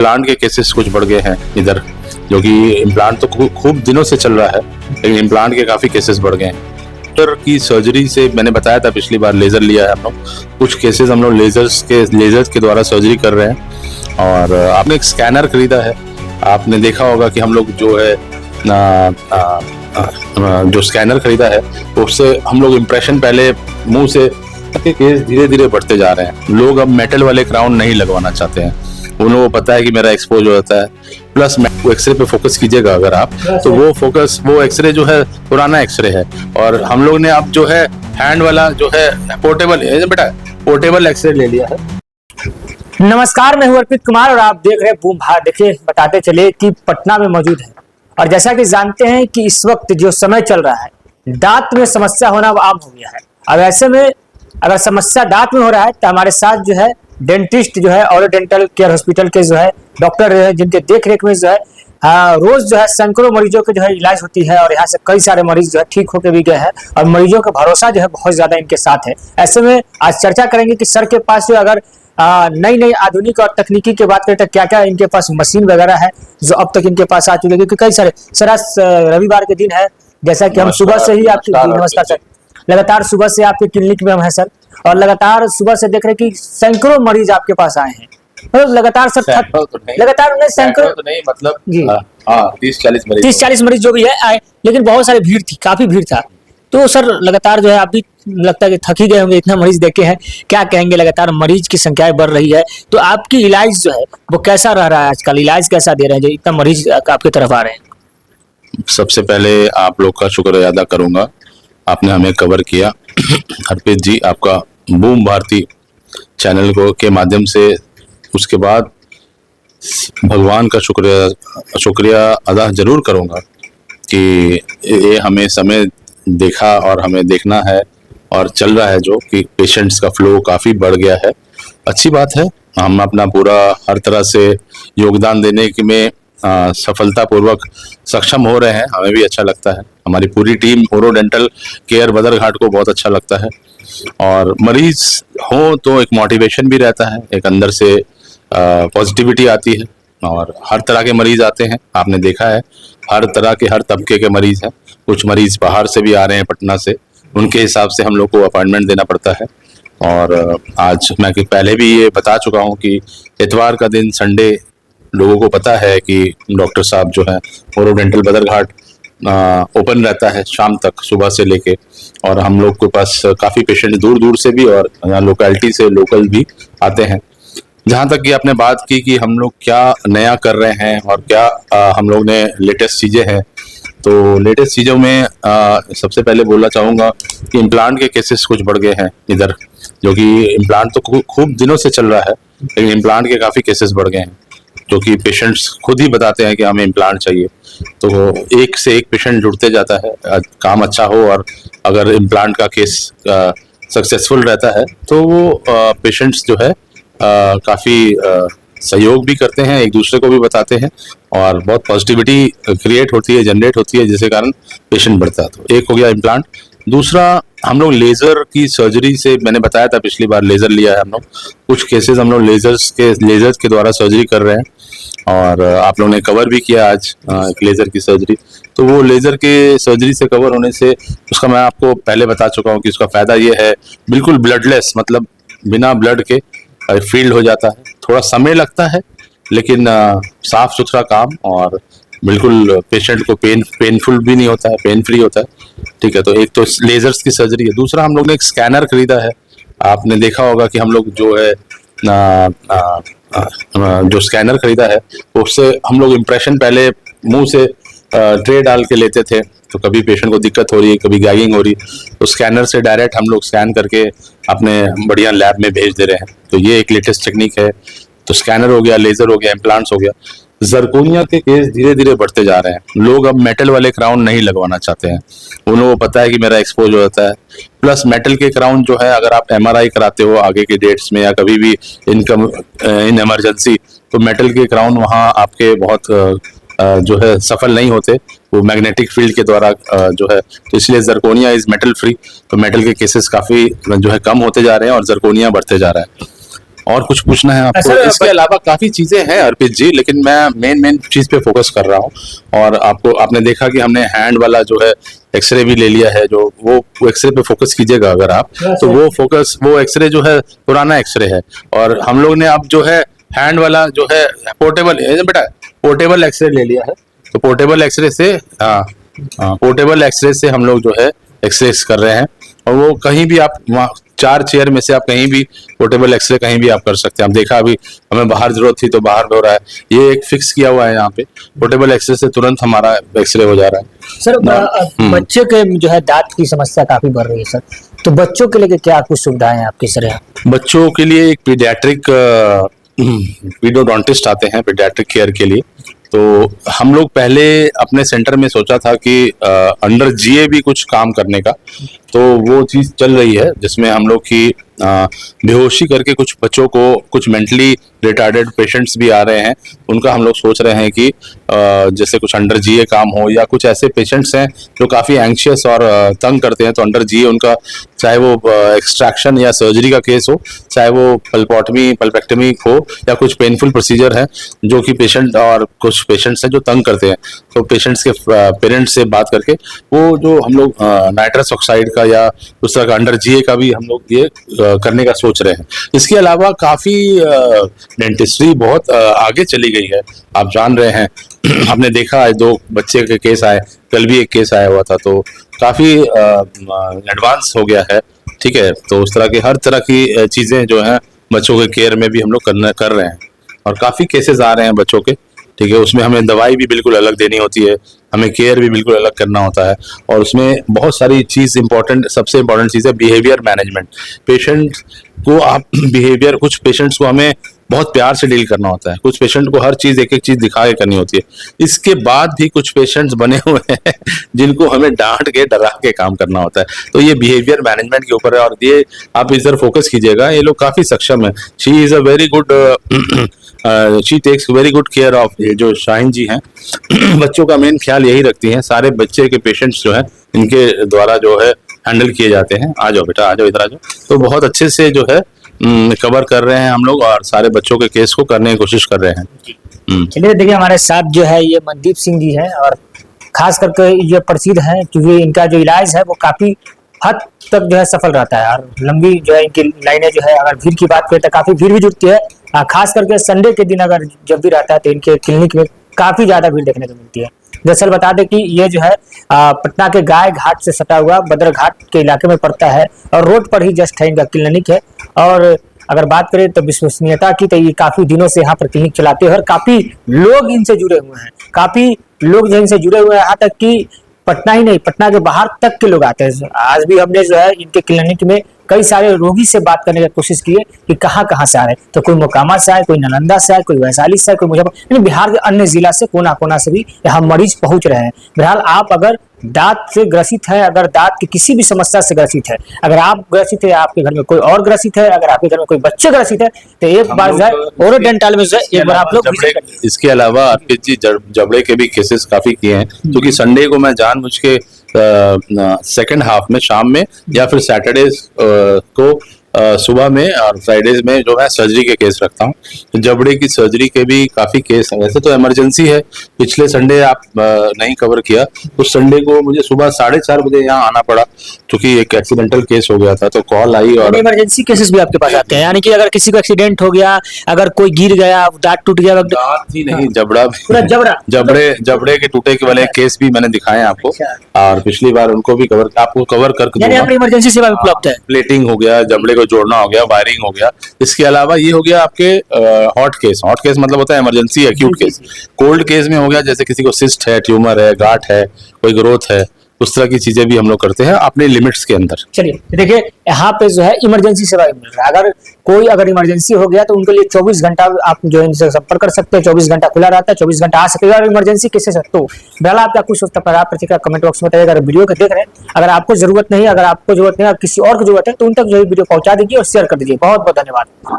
Implant के cases कुछ बढ़ गए हैं इधर, जो कि इम्प्लांट तो खूब दिनों से चल रहा है, लेकिन इम्प्लांट के काफ़ी केसेस बढ़ गए हैं। डॉक्टर की सर्जरी से मैंने बताया था पिछली बार, लेज़र लिया है हम लोग। कुछ केसेस हम लोग लेज़र्स के द्वारा सर्जरी कर रहे हैं। और आपने एक स्कैनर खरीदा है, आपने देखा होगा कि हम लोग जो है जो स्कैनर खरीदा है उससे हम लोग इम्प्रेशन पहले मुंह से के केस धीरे धीरे बढ़ते जा रहे हैं। लोग अब मेटल वाले क्राउन नहीं लगवाना चाहते हैं, उन लोगों को पता है कि मेरा एक्सपोज हो जाता है। प्लस एक्सरे पे फोकस कीजिएगा अगर आप, तो वो एक्सरे जो है पुराना एक्सरे है, और हम लोग ने अब जो है हैंड वाला जो है पोर्टेबल एक्सरे ले लिया है। नमस्कार, मैं हूं अर्पित कुमार और आप देख रहे हैं बूम भारत। देखिए, बताते चले कि पटना में मौजूद है, और जैसा कि जानते हैं कि इस वक्त जो समय चल रहा है, दांत में समस्या होना आम हो गया है। अब ऐसे में अगर समस्या दांत में हो रहा है तो हमारे साथ जो है डेंटिस्ट जो है और डेंटल केयर हॉस्पिटल के जो है डॉक्टर है, जिनके देख रेख में जो है रोज जो है सैकड़ों मरीजों के जो है इलाज होती है, और यहाँ से कई सारे मरीज जो है ठीक होकर भी गए हैं, और मरीजों का भरोसा जो है बहुत ज्यादा इनके साथ है। ऐसे में आज चर्चा करेंगे कि सर के पास जो अगर नई नई आधुनिक और तकनीकी की बात करें तो क्या क्या इनके पास मशीन वगैरह है जो अब तक इनके पास आ चुके हैं, क्योंकि कई सारे सर आज रविवार के दिन है, जैसा कि हम सुबह से ही आपकी नमस्कार सर, लगातार सुबह से आपके क्लिनिक में हम हैं सर, और लगातार सुबह से देख रहे हैं कि सैकड़ों मरीज आपके पास आए हैं। मतलब लगातार सर लगातार सैकड़ों तो नहीं, मतलब जी 30-40 मरीज जो भी है आए, लेकिन बहुत सारी भीड़ थी, काफी भीड़ था। तो सर लगातार जो है आप भी लगता है कि थक ही गए होंगे, इतना मरीज देखे हैं, क्या कहेंगे? लगातार मरीज की संख्या बढ़ रही है, तो आपकी इलाज जो है वो कैसा रह रहा है आजकल? इलाज कैसा दे रहे हैं जो इतना मरीज आपकी तरफ आ रहे हैं? सबसे पहले आप लोग का शुक्र अदा करूंगा, आपने हमें कवर किया। अर्पित जी, आपका बूम भारती चैनल को के माध्यम से, उसके बाद भगवान का शुक्रिया अदा जरूर करूंगा कि ये हमें समय देखा और हमें देखना है, और चल रहा है जो कि पेशेंट्स का फ्लो काफ़ी बढ़ गया है। अच्छी बात है, हम अपना पूरा हर तरह से योगदान देने में सफलतापूर्वक सक्षम हो रहे हैं, हमें भी अच्छा लगता है। हमारी पूरी टीम ओरो डेंटल केयर बदरघाट को बहुत अच्छा लगता है, और मरीज हो तो एक मोटिवेशन भी रहता है, एक अंदर से पॉजिटिविटी आती है, और हर तरह के मरीज आते हैं। आपने देखा है हर तरह के, हर तबके के मरीज हैं। कुछ मरीज बाहर से भी आ रहे हैं, पटना से, उनके हिसाब से हम लोग को अपॉइंटमेंट देना पड़ता है। और आज मैं पहले भी ये बता चुका हूँ कि इतवार का दिन, संडे, लोगों को पता है कि डॉक्टर साहब जो है ओरो डेंटल बदरघाट ओपन रहता है शाम तक, सुबह से लेके, और हम लोग के पास काफ़ी पेशेंट दूर दूर से भी और यहाँ लोकेलिटी से लोकल भी आते हैं। जहाँ तक कि आपने बात की कि हम लोग क्या नया कर रहे हैं और क्या हम लोग ने लेटेस्ट चीज़ें हैं, तो लेटेस्ट चीज़ों में सबसे पहले बोलना चाहूँगा कि इम्प्लांट के केसेस कुछ बढ़ गए हैं इधर, जो कि इम्प्लांट तो खूब दिनों से चल रहा है, लेकिन इम्प्लांट के काफ़ी केसेस बढ़ गए हैं, जो कि पेशेंट्स खुद ही बताते हैं कि हमें इम्प्लांट चाहिए। तो एक से एक पेशेंट जुड़ते जाता है, काम अच्छा हो, और अगर इम्प्लांट का केस सक्सेसफुल रहता है तो वो पेशेंट्स जो है काफ़ी सहयोग भी करते हैं, एक दूसरे को भी बताते हैं, और बहुत पॉजिटिविटी क्रिएट होती है, जनरेट होती है, जिसके कारण पेशेंट बढ़ता है। तो एक हो गया इम्प्लांट। दूसरा, हम लोग लेज़र की सर्जरी से, मैंने बताया था पिछली बार, लेज़र लिया है हम लोग। कुछ केसेस हम लोग लेज़र्स के द्वारा सर्जरी कर रहे हैं, और आप लोगों ने कवर भी किया आज एक लेज़र की सर्जरी। तो वो लेज़र के सर्जरी से कवर होने से, उसका मैं आपको पहले बता चुका हूँ कि उसका फ़ायदा ये है, बिल्कुल ब्लडलेस, मतलब बिना ब्लड के फील्ड हो जाता है। थोड़ा समय लगता है, लेकिन साफ सुथरा काम, और बिल्कुल पेशेंट को पेनफुल भी नहीं होता है, पेन फ्री होता है। ठीक है, तो एक तो लेजर्स की सर्जरी है। दूसरा, हम लोग ने एक स्कैनर खरीदा है, आपने देखा होगा कि हम लोग जो है जो स्कैनर खरीदा है उससे हम लोग इम्प्रेशन पहले मुंह से ट्रे डाल के लेते थे, तो कभी पेशेंट को दिक्कत हो रही है, कभी गैगिंग हो रही है, तो स्कैनर से डायरेक्ट हम लोग स्कैन करके अपने बढ़िया लैब में भेज दे रहे हैं। तो ये एक लेटेस्ट टेक्निक है। तो स्कैनर हो गया, लेजर हो गया, इम्प्लांट्स हो गया। जरकोनिया के केस धीरे धीरे बढ़ते जा रहे हैं। लोग अब मेटल वाले क्राउन नहीं लगवाना चाहते हैं, उन लोगों को पता है कि मेरा एक्सपोज हो जाता है। प्लस मेटल के क्राउन जो है, अगर आप MRI कराते हो आगे के डेट्स में, या कभी भी इन इमरजेंसी, तो मेटल के क्राउन वहाँ आपके बहुत जो है सफल नहीं होते, वो मैग्नेटिक फील्ड के द्वारा जो है। तो इसलिए जरकोनिया इज मेटल फ्री, तो मेटल के केसेस काफ़ी जो है कम होते जा रहे हैं, और जरकोनिया बढ़ते जा रहा है। और कुछ पूछना है आपको? सर, इसके अलावा काफी चीजें हैं अर्पित जी, लेकिन मैं मेन चीज पे फोकस कर रहा हूँ। और आपने देखा कि हमने हैंड वाला जो है एक्सरे भी ले लिया है, जो वो एक्सरे पे फोकस कीजिएगा अगर आप, तो वो एक्सरे जो है पुराना एक्सरे है। और हम लोग ने अब जो है हैंड वाला जो है पोर्टेबल एक्सरे ले लिया है। तो पोर्टेबल एक्सरे से पोर्टेबल एक्सरे से हम लोग जो है एक्सरे कर रहे हैं। और वो कहीं भी आप वहाँ 4 चेयर में से आप कहीं भी पोर्टेबल एक्सरे कहीं भी आप कर सकते हैं। आप देखा अभी हमें बाहर जरूरत थी तो बाहर हो रहा है, ये एक फिक्स किया हुआ है यहाँ पे। पोर्टेबल एक्सरे से तुरंत हमारा एक्सरे हो जा रहा है। सर बच्चे के जो है दांत की समस्या काफी बढ़ रही है सर, तो बच्चों के लिए क्या कुछ सुविधाएं हैं आपके सर यहाँ? बच्चों के लिए एक पीडियाट्रिक पीडियोडोंटिस्ट आते हैं पीडियाट्रिक केयर के लिए। तो हम लोग पहले अपने सेंटर में सोचा था कि अंडर जीए भी कुछ काम करने का, तो वो चीज़ चल रही है जिसमें हम लोग की बेहोशी करके कुछ बच्चों को, कुछ मेंटली रिटार्डेड पेशेंट्स भी आ रहे हैं, उनका हम लोग सोच रहे हैं कि जैसे कुछ अंडर जीए काम हो, या कुछ ऐसे पेशेंट्स हैं जो काफ़ी एंग्शियस और तंग करते हैं, तो अंडर जीए उनका, चाहे वो एक्सट्रैक्शन या सर्जरी का केस हो, चाहे वो पल्पेक्टमी हो, या कुछ पेनफुल प्रोसीजर है जो कि पेशेंट, और कुछ पेशेंट्स हैं जो तंग करते हैं, तो पेशेंट्स के पेरेंट्स से बात करके वो जो हम लोग नाइट्रस ऑक्साइड का या उस तरह का अंडर जीए का भी हम लोग ये करने का सोच रहे हैं। इसके अलावा काफ़ी डेंटिस्ट्री बहुत आगे चली गई है, आप जान रहे हैं। आपने देखा है 2 बच्चे के केस आए, कल भी एक केस आया हुआ था, तो काफ़ी एडवांस हो गया है। ठीक है, तो उस तरह की हर तरह की चीज़ें जो हैं बच्चों के केयर में भी हम लोग कर रहे हैं, और काफ़ी केसेस आ रहे हैं बच्चों के। ठीक है, उसमें हमें दवाई भी बिल्कुल अलग देनी होती है, हमें केयर भी बिल्कुल अलग करना होता है, और उसमें बहुत सारी चीज़ सबसे इम्पोर्टेंट चीज़ है बिहेवियर मैनेजमेंट। पेशेंट को आप बिहेवियर, कुछ पेशेंट्स को हमें बहुत प्यार से डील करना होता है, कुछ पेशेंट को हर चीज़ एक चीज़ दिखा के करनी होती है। इसके बाद भी कुछ पेशेंट्स बने हुए हैं जिनको हमें डांट के, डरा के काम करना होता है। तो ये बिहेवियर मैनेजमेंट के ऊपर है, और ये आप इस तरह फोकस कीजिएगा। ये लोग काफ़ी सक्षम है। She is a very good, she takes very good care of, जो शाहीन जी हैं बच्चों का मेन ख्याल यही रखती हैं। सारे बच्चे के पेशेंट्स जो हैं इनके द्वारा जो है हैंडल किए जाते हैं। आ जाओ बेटा, आ जाओ, इधर आ जाओ। तो बहुत अच्छे से जो है कवर कर रहे हैं हम लोग, और सारे बच्चों के केस को करने की कोशिश कर रहे हैं। चलिए, देखिए हमारे साथ जो है ये मनदीप सिंह जी हैं, और खास करके ये प्रसिद्ध हैं क्योंकि इनका जो इलाज है वो काफी हद तक जो है सफल रहता है, और लंबी जो है इनकी लाइनें जो है, अगर भीड़ की बात करें तो काफी भीड़ भी जुटती है। खास करके संडे के दिन अगर जब भी रहता है तो इनके क्लिनिक में काफी ज्यादा भीड़ देखने को मिलती है। दरअसल बता दें कि ये जो है पटना के गाय घाट से सटा हुआ बद्र घाट के इलाके में पड़ता है, और रोड पर ही जस्ट है इनका क्लिनिक है। और अगर बात करें तो विश्वसनीयता की, तो ये काफी दिनों से यहाँ पर क्लिनिक चलाते हैं, और काफी लोग इनसे जुड़े हुए हैं, काफी लोग जो इनसे जुड़े हुए हैं, यहाँ तक कि पटना ही नहीं, पटना के बाहर तक के लोग आते हैं। आज भी हमने जो है इनके क्लिनिक में कई सारे रोगी से बात करने की कोशिश की है कि कहाँ कहाँ से आ रहे हैं, तो कोई मोकामा से आए, कोई नालंदा से आए, कोई वैशाली से आए, कोई मुजफ्फरपुर, यानी बिहार के अन्य जिला से कोना कोना से भी यहाँ मरीज पहुंच रहे हैं। बहरहाल आप अगर दांत से ग्रसित है, अगर दांत की किसी भी समस्या से ग्रसित है, अगर आप ग्रसित है, आपके घर में कोई और ग्रसित है, अगर आपके घर में कोई बच्चे ग्रसित है, तो एक बार जो है ओरोडेंटल में जो है एक बार आप लोग विजिट करिए। इसके अलावा अर्पित जी जबड़े के भी केसेस काफी किए हैं, क्योंकि संडे को मैं जानबूझ के सेकंड हाफ में, शाम में, या फिर सैटरडेज को सुबह में, और फ्राइडेज में जो है सर्जरी के केस रखता हूँ। तो जबड़े की सर्जरी के भी काफी केस हैं। वैसे तो इमरजेंसी है, पिछले संडे आप नहीं कवर किया, उस संडे को मुझे सुबह 4:30 बजे यहाँ आना पड़ा, क्योंकि एक एक्सीडेंटल केस हो गया था, तो कॉल आई। और इमरजेंसी केसेस भी आपके पास आते हैं, यानी कि अगर किसी को एक्सीडेंट हो गया, अगर कोई गिर गया, दांत टूट गया, दांत ही नहीं, जबड़ा पूरा जबड़े के टूटे के वाले केस भी मैंने दिखाए आपको, और पिछली बार उनको भी आपको कवर करके दूंगा। इमरजेंसी सेवा उपलब्ध है। प्लेटिंग हो गया, जबड़े को जोड़ना हो गया, वायरिंग हो गया। इसके अलावा ये हो गया आपके हॉट केस मतलब होता है emergency acute case. Cold case में हो गया जैसे किसी को सिस्ट है, ट्यूमर है, गांठ है, कोई ग्रोथ है, उस तरह की चीजें भी हम लोग करते हैं अपने लिमिट्स के अंदर। चलिए देखिए, यहाँ पे जो है इमरजेंसी सेवा मिल रहा है। अगर इमरजेंसी हो गया तो उनके लिए 24 घंटा आप जो इनसे संपर्क कर सकते हैं, 24 घंटा खुला रहता है, 24 घंटा आ सकेगा। और इमरजेंसी केसेस है तो बहरहाल आप क्या कुछ सोचता है, प्रतिक्रिया कमेंट बॉक्स में बताइएगा। अगर वीडियो को देख रहे हैं, अगर आपको जरूरत नहीं है, अगर किसी और की जरूरत है, तो उन तक जो वीडियो पहुंचा दीजिए और शेयर कर दीजिए। बहुत बहुत धन्यवाद।